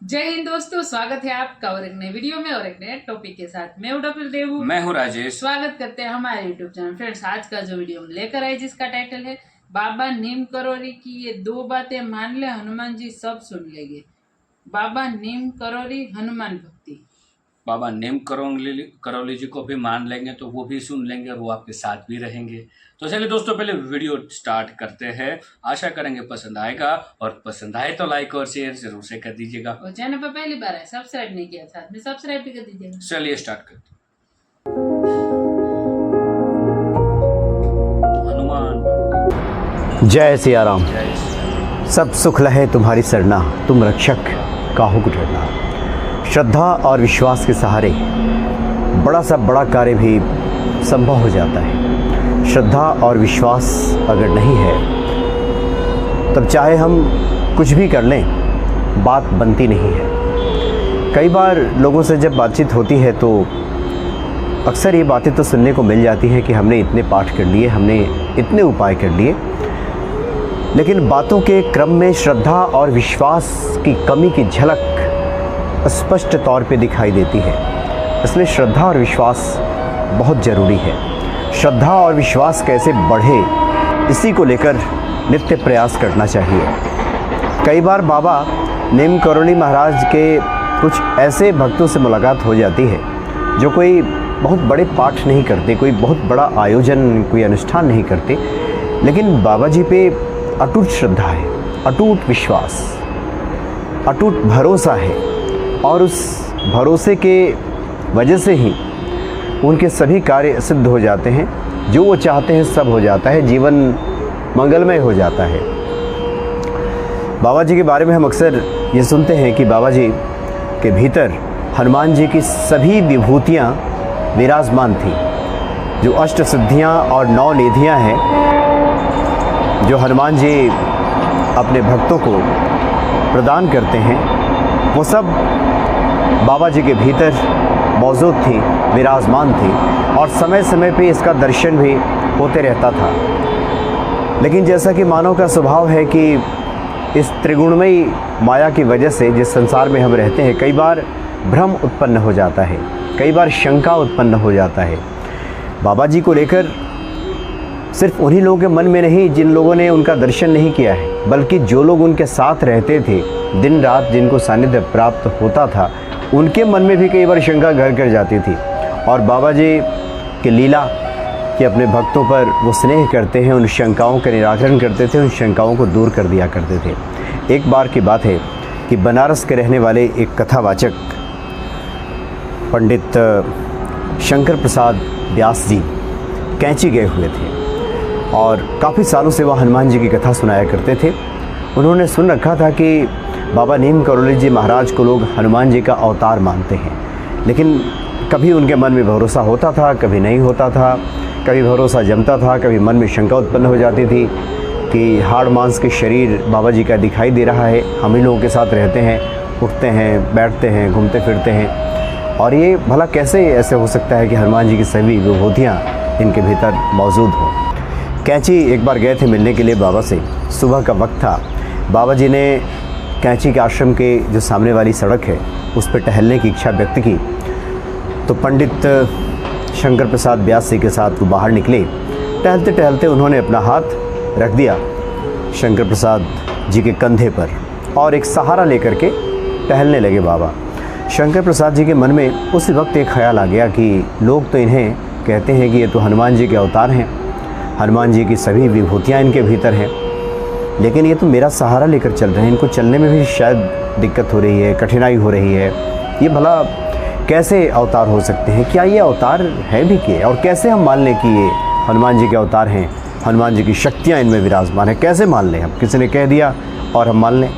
जय हिंद दोस्तों, स्वागत है आपका और एक नए वीडियो में और एक नए टॉपिक के साथ। मैं हूं डॉक्टर देवू, मैं हूं राजेश। स्वागत करते हैं हमारे यूट्यूब चैनल। फ्रेंड्स, आज का जो वीडियो हम लेकर आए जिसका टाइटल है बाबा नीम करोली की ये दो बातें मान ले हनुमान जी सब सुन लेंगे। बाबा नीम करोली हनुमान भक्ति। बाबा नीम करौली जी को भी मान लेंगे तो वो भी सुन लेंगे और वो आपके साथ भी रहेंगे। तो चलिए दोस्तों, पहले वीडियो स्टार्ट करते हैं। आशा करेंगे पसंद आएगा और पसंद आए तो लाइक और शेयर जरूर से कर दीजिएगा। और चैनल पर पहली बार है, सब्सक्राइब नहीं किया, साथ में सब्सक्राइब भी कर दीजिएगा। चलिए स्टार्ट करते हैं। हनुमान जय सिया राम। सब सुख लहे तुम्हारी सरना, तुम रक्षक काहू को डरना। श्रद्धा और विश्वास के सहारे बड़ा सा बड़ा कार्य भी संभव हो जाता है। श्रद्धा और विश्वास अगर नहीं है तब चाहे हम कुछ भी कर लें बात बनती नहीं है। कई बार लोगों से जब बातचीत होती है तो अक्सर ये बातें तो सुनने को मिल जाती हैं कि हमने इतने पाठ कर लिए, हमने इतने उपाय कर लिए, लेकिन बातों के क्रम में श्रद्धा और विश्वास की कमी की झलक स्पष्ट तौर पे दिखाई देती है। इसलिए श्रद्धा और विश्वास बहुत ज़रूरी है। श्रद्धा और विश्वास कैसे बढ़े, इसी को लेकर नित्य प्रयास करना चाहिए। कई बार बाबा नीम करोली महाराज के कुछ ऐसे भक्तों से मुलाकात हो जाती है जो कोई बहुत बड़े पाठ नहीं करते, कोई बहुत बड़ा आयोजन, कोई अनुष्ठान नहीं करते, लेकिन बाबा जी पे अटूट श्रद्धा है, अटूट विश्वास, अटूट भरोसा है और उस भरोसे के वजह से ही उनके सभी कार्य सिद्ध हो जाते हैं। जो वो चाहते हैं सब हो जाता है, जीवन मंगलमय हो जाता है। बाबा जी के बारे में हम अक्सर ये सुनते हैं कि बाबा जी के भीतर हनुमान जी की सभी विभूतियाँ विराजमान थी। जो अष्ट सिद्धियाँ और 9 निधियाँ हैं जो हनुमान जी अपने भक्तों को प्रदान करते हैं, वो सब बाबा जी के भीतर मौजूद थी, विराजमान थी और समय समय पे इसका दर्शन भी होते रहता था। लेकिन जैसा कि मानव का स्वभाव है कि इस त्रिगुणमयी माया की वजह से जिस संसार में हम रहते हैं, कई बार भ्रम उत्पन्न हो जाता है, कई बार शंका उत्पन्न हो जाता है। बाबा जी को लेकर सिर्फ उन्हीं लोगों के मन में नहीं जिन लोगों ने उनका दर्शन नहीं किया है, बल्कि जो लोग उनके साथ रहते थे, दिन रात जिनको सानिध्य प्राप्त होता था, उनके मन में भी कई बार शंका घर कर जाती थी। और बाबा जी की लीला कि अपने भक्तों पर वो स्नेह करते हैं, उन शंकाओं का निराकरण करते थे, उन शंकाओं को दूर कर दिया करते थे। एक बार की बात है कि बनारस के रहने वाले एक कथावाचक पंडित शंकर प्रसाद व्यास जी कैंची गए हुए थे और काफ़ी सालों से वह हनुमान जी की कथा सुनाया करते थे। उन्होंने सुन रखा था कि बाबा नीम करोली जी महाराज को लोग हनुमान जी का अवतार मानते हैं, लेकिन कभी उनके मन में भरोसा होता था, कभी नहीं होता था, कभी भरोसा जमता था, कभी मन में शंका उत्पन्न हो जाती थी कि हाड़ मांस के शरीर बाबा जी का दिखाई दे रहा है, हम ही लोगों के साथ रहते हैं, उठते हैं, बैठते हैं, घूमते फिरते हैं, और ये भला कैसे ऐसे हो सकता है कि हनुमान जी की सभी विभूतियाँ इनके भीतर मौजूद हों। कैंची एक बार गए थे मिलने के लिए बाबा से, सुबह का वक्त था। बाबा जी ने कैंची के आश्रम के जो सामने वाली सड़क है उस पर टहलने की इच्छा व्यक्त की, तो पंडित शंकर प्रसाद व्यास जी के साथ वो बाहर निकले। टहलते टहलते उन्होंने अपना हाथ रख दिया शंकर प्रसाद जी के कंधे पर और एक सहारा लेकर के टहलने लगे बाबा। शंकर प्रसाद जी के मन में उस वक्त एक ख्याल आ गया कि लोग तो इन्हें कहते हैं कि ये तो हनुमान जी के अवतार हैं, हनुमान जी की सभी विभूतियाँ इनके भीतर हैं, लेकिन ये तो मेरा सहारा लेकर चल रहे हैं, इनको चलने में भी शायद दिक्कत हो रही है, कठिनाई हो रही है, ये भला कैसे अवतार हो सकते हैं, क्या ये अवतार है भी के, और कैसे हम मान लें कि ये हनुमान जी के अवतार हैं, हनुमान जी की शक्तियाँ इनमें विराजमान है, कैसे मान लें? हम किसी ने कह दिया और हम मान लें,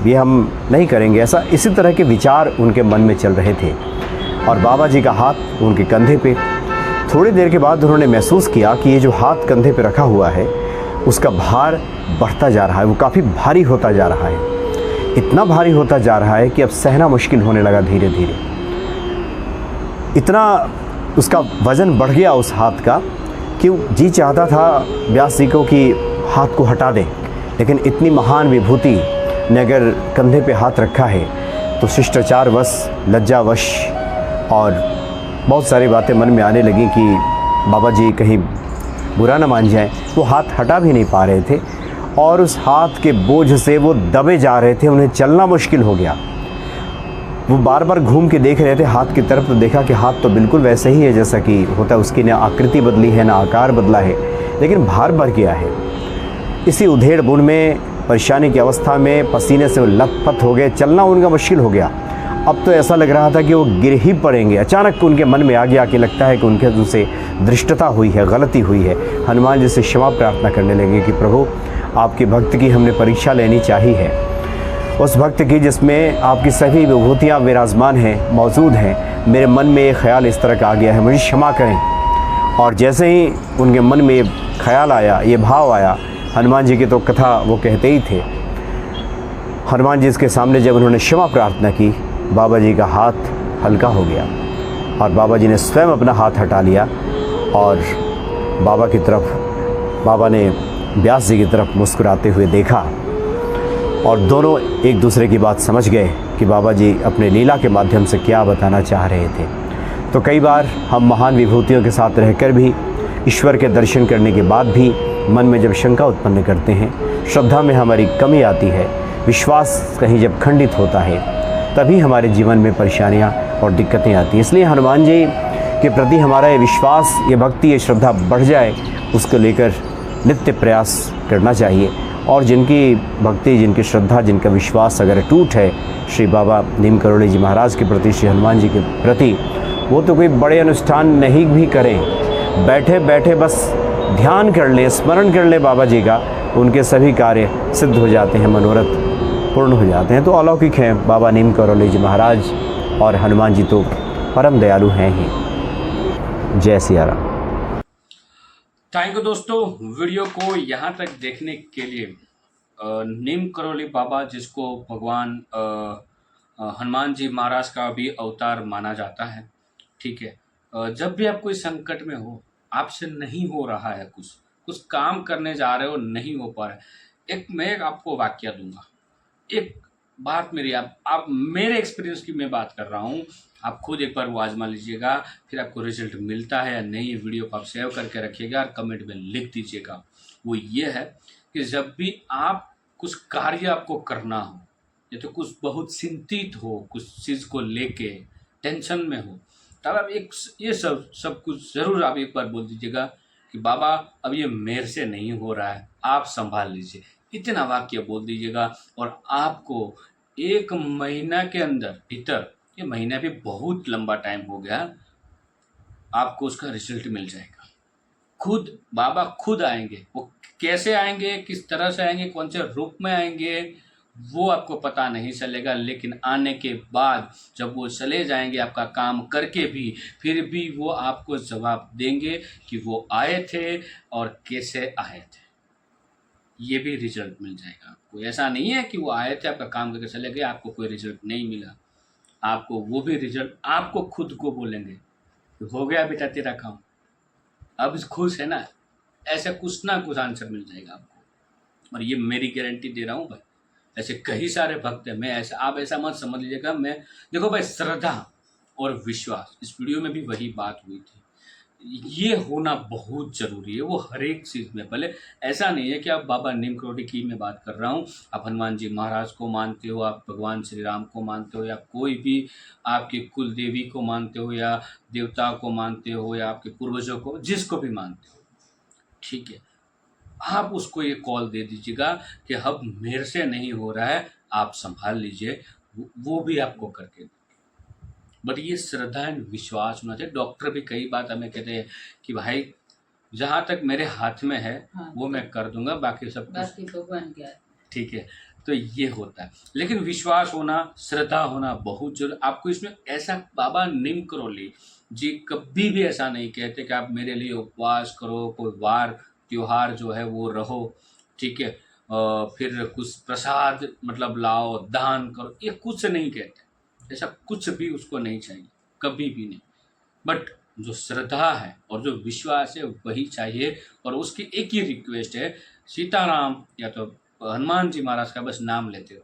ये हम नहीं करेंगे। ऐसा इसी तरह के विचार उनके मन में चल रहे थे और बाबा जी का हाथ उनके कंधे पे। थोड़ी देर के बाद उन्होंने महसूस किया कि ये जो हाथ कंधे पे रखा हुआ है उसका भार बढ़ता जा रहा है, वो काफ़ी भारी होता जा रहा है, इतना भारी होता जा रहा है कि अब सहना मुश्किल होने लगा धीरे धीरे। इतना उसका वज़न बढ़ गया उस हाथ का कि जी चाहता था व्यास जी को कि हाथ को हटा दें, लेकिन इतनी महान विभूति ने अगर कंधे पे हाथ रखा है तो शिष्टाचारवश, लज्जावश और बहुत सारी बातें मन में आने लगी कि बाबा जी कहीं बुरा ना मान जाए। वो हाथ हटा भी नहीं पा रहे थे और उस हाथ के बोझ से वो दबे जा रहे थे, उन्हें चलना मुश्किल हो गया। वो बार बार घूम के देख रहे थे हाथ की तरफ, तो देखा कि हाथ तो बिल्कुल वैसे ही है जैसा कि होता है, उसकी ना आकृति बदली है ना आकार बदला है, लेकिन भार बढ़ गया है। इसी उधेड़ बुन में, परेशानी की अवस्था में पसीने से वो लथपथ हो गए, चलना उनका मुश्किल हो गया। अब तो ऐसा लग रहा था कि वो गिर ही पड़ेंगे। अचानक उनके मन में आ गया कि लगता है कि उनके उनसे दृष्टता हुई है, गलती हुई है। हनुमान जी से क्षमा प्रार्थना करने लगे कि प्रभु, आपके भक्त की हमने परीक्षा लेनी चाहिए है, उस भक्त की जिसमें आपकी सभी विभूतियाँ विराजमान हैं, मौजूद हैं। मेरे मन में एक ख्याल इस तरह का आ गया है, मुझे क्षमा करें। और जैसे ही उनके मन में ये ख्याल आया, ये भाव आया, हनुमान जी की तो कथा वो कहते ही थे। हनुमान जी के सामने जब उन्होंने क्षमा प्रार्थना की, बाबा जी का हाथ हल्का हो गया और बाबा जी ने स्वयं अपना हाथ हटा लिया और बाबा की तरफ, बाबा ने व्यास जी की तरफ मुस्कुराते हुए देखा और दोनों एक दूसरे की बात समझ गए कि बाबा जी अपने लीला के माध्यम से क्या बताना चाह रहे थे। तो कई बार हम महान विभूतियों के साथ रहकर भी, ईश्वर के दर्शन करने के बाद भी मन में जब शंका उत्पन्न करते हैं, श्रद्धा में हमारी कमी आती है, विश्वास कहीं जब खंडित होता है, तभी हमारे जीवन में परेशानियाँ और दिक्कतें आती हैं। इसलिए हनुमान जी के प्रति हमारा ये विश्वास, ये भक्ति, ये श्रद्धा बढ़ जाए, उसको लेकर नित्य प्रयास करना चाहिए। और जिनकी भक्ति, जिनकी श्रद्धा, जिनका विश्वास अगर टूट है श्री बाबा नीम करोली जी महाराज के प्रति, श्री हनुमान जी के प्रति, वो तो कोई बड़े अनुष्ठान नहीं भी करें, बैठे बैठे बस ध्यान कर ले, स्मरण कर ले बाबा जी का, उनके सभी कार्य सिद्ध हो जाते हैं, मनोरथ पूर्ण हो जाते हैं। तो अलौकिक हैं बाबा नीम करोली जी महाराज और हनुमान जी तो परम दयालु हैं ही। जय सिया राम। थैंक यू दोस्तों, वीडियो को यहाँ तक देखने के लिए। नीम करोली बाबा, जिसको भगवान हनुमान जी महाराज का भी अवतार माना जाता है, ठीक है। जब भी आप कोई संकट में हो, आपसे नहीं हो रहा है, कुछ काम करने जा रहे हो, नहीं हो पा रहा है, मैं आपको वाक्य दूंगा, एक बात मेरी, आप मेरे एक्सपीरियंस की मैं बात कर रहा हूँ, आप खुद एक बार वो आजमा लीजिएगा, फिर आपको रिजल्ट मिलता है या नहीं, ये वीडियो को आप सेव करके रखिएगा और कमेंट में लिख दीजिएगा। वो ये है कि जब भी आप कुछ कार्य आपको करना हो, या तो कुछ बहुत चिंतित हो, कुछ चीज़ को लेके टेंशन में हो, तब आप ये सब कुछ ज़रूर आप एक बार बोल दीजिएगा कि बाबा, अब ये मेरे से नहीं हो रहा है, आप संभाल लीजिए। इतना वाक्य बोल दीजिएगा और आपको 1 महीना के अंदर भीतर, ये महीना भी बहुत लंबा टाइम हो गया, आपको उसका रिजल्ट मिल जाएगा। खुद बाबा खुद आएंगे। वो कैसे आएंगे, किस तरह से आएंगे, कौन से रूप में आएंगे, वो आपको पता नहीं चलेगा, लेकिन आने के बाद जब वो चले जाएंगे आपका काम करके भी, फिर भी वो आपको जवाब देंगे कि वो आए थे और कैसे आए थे। ये भी रिजल्ट मिल जाएगा आपको। ऐसा नहीं है कि वो आए थे, आपका काम करके चले गए, आपको कोई रिजल्ट नहीं मिला, आपको वो भी रिजल्ट आपको खुद को बोलेंगे, हो गया बेटा तेरा काम, अब खुश है ना, ऐसे कुछ ना कुछ आंसर मिल जाएगा आपको। और ये मेरी गारंटी दे रहा हूँ भाई, ऐसे कई सारे भक्त हैं। मैं ऐसा, आप ऐसा मत समझ लीजिएगा। मैं देखो भाई, श्रद्धा और विश्वास, इस वीडियो में भी वही बात हुई थी, ये होना बहुत ज़रूरी है। वो हर एक चीज़ में, भले ऐसा नहीं है कि आप बाबा नीम करोली की मैं बात कर रहा हूँ, आप हनुमान जी महाराज को मानते हो, आप भगवान श्री राम को मानते हो, या कोई भी आपकी कुल देवी को मानते हो, या देवता को मानते हो, या आपके पूर्वजों को, जिसको भी मानते हो, ठीक है, आप उसको ये कॉल दे दीजिएगा कि अब मेरे से नहीं हो रहा है, आप संभाल लीजिए, वो भी आपको करके। बट ये श्रद्धा एंड विश्वास होना चाहिए। डॉक्टर भी कई बात हमें कहते हैं कि भाई, जहाँ तक मेरे हाथ में है, हाँ, वो मैं कर दूंगा, बाकी सब भगवान क्या है, ठीक है। तो ये होता है, लेकिन विश्वास होना, श्रद्धा होना बहुत जरूरी। आपको इसमें ऐसा, बाबा नीम करोली जी कभी भी ऐसा नहीं कहते कि आप मेरे लिए उपवास करो, कोई वार त्योहार जो है वो रहो, ठीक है, फिर कुछ प्रसाद मतलब लाओ, दान करो, ये कुछ नहीं कहते। ऐसा कुछ भी उसको नहीं चाहिए, कभी भी नहीं। बट जो श्रद्धा है और जो विश्वास है वही चाहिए। और उसकी एक ही रिक्वेस्ट है, सीताराम या तो हनुमान जी महाराज का बस नाम लेते हो,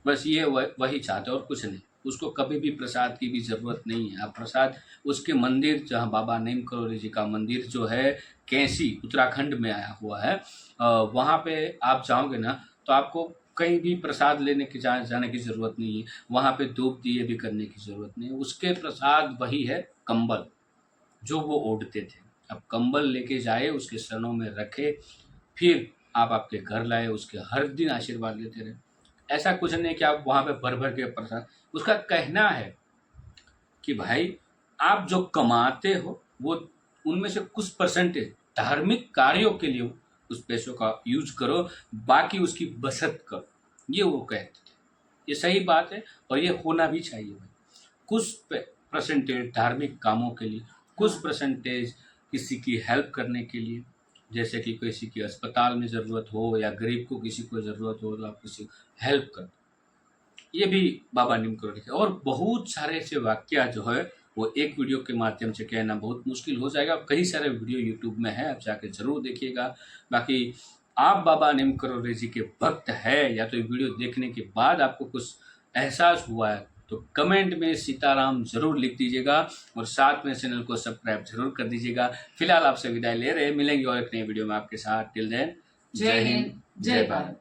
बस ये वही चाहते हैं और कुछ नहीं। उसको कभी भी प्रसाद की भी ज़रूरत नहीं है। आप प्रसाद उसके मंदिर, जहाँ बाबा नीम करोली जी का मंदिर जो है कैंसी उत्तराखंड में आया हुआ है, वहाँ पे आप जाओगे ना तो आपको कहीं भी प्रसाद लेने की जाने की ज़रूरत नहीं है। वहाँ पे धूप दिए भी करने की ज़रूरत नहीं है। उसके प्रसाद वही है कंबल जो वो ओढ़ते थे। अब कंबल लेके जाए, उसके चरणों में रखे, फिर आप आपके घर लाए, उसके हर दिन आशीर्वाद लेते रहे। ऐसा कुछ नहीं कि आप वहाँ पे भर भर के प्रसाद। उसका कहना है कि भाई आप जो कमाते हो वो उनमें से कुछ परसेंटेज धार्मिक कार्यों के लिए उस पैसों का यूज करो, बाकी उसकी बचत करो। ये वो कहते थे। ये सही बात है और ये होना भी चाहिए भाई। कुछ परसेंटेज धार्मिक कामों के लिए, कुछ परसेंटेज किसी की हेल्प करने के लिए, जैसे कि किसी की अस्पताल में ज़रूरत हो या गरीब को किसी को ज़रूरत हो तो आप किसी को हेल्प कर। ये भी बाबा नीम करोली के और बहुत सारे ऐसे वाक्य जो है वो एक वीडियो के माध्यम से कहना बहुत मुश्किल हो जाएगा। कई सारे वीडियो यूट्यूब में है, आप जाके ज़रूर देखिएगा। बाकी आप बाबा नीम करोली जी के भक्त है या तो ये वीडियो देखने के बाद आपको कुछ एहसास हुआ है तो कमेंट में सीताराम ज़रूर लिख दीजिएगा और साथ में चैनल को सब्सक्राइब जरूर कर दीजिएगा। फिलहाल आपसे विदाई ले रहे हैं, मिलेंगे और एक नई वीडियो में आपके साथ। टिल देन, जय हिंद, जय भारत।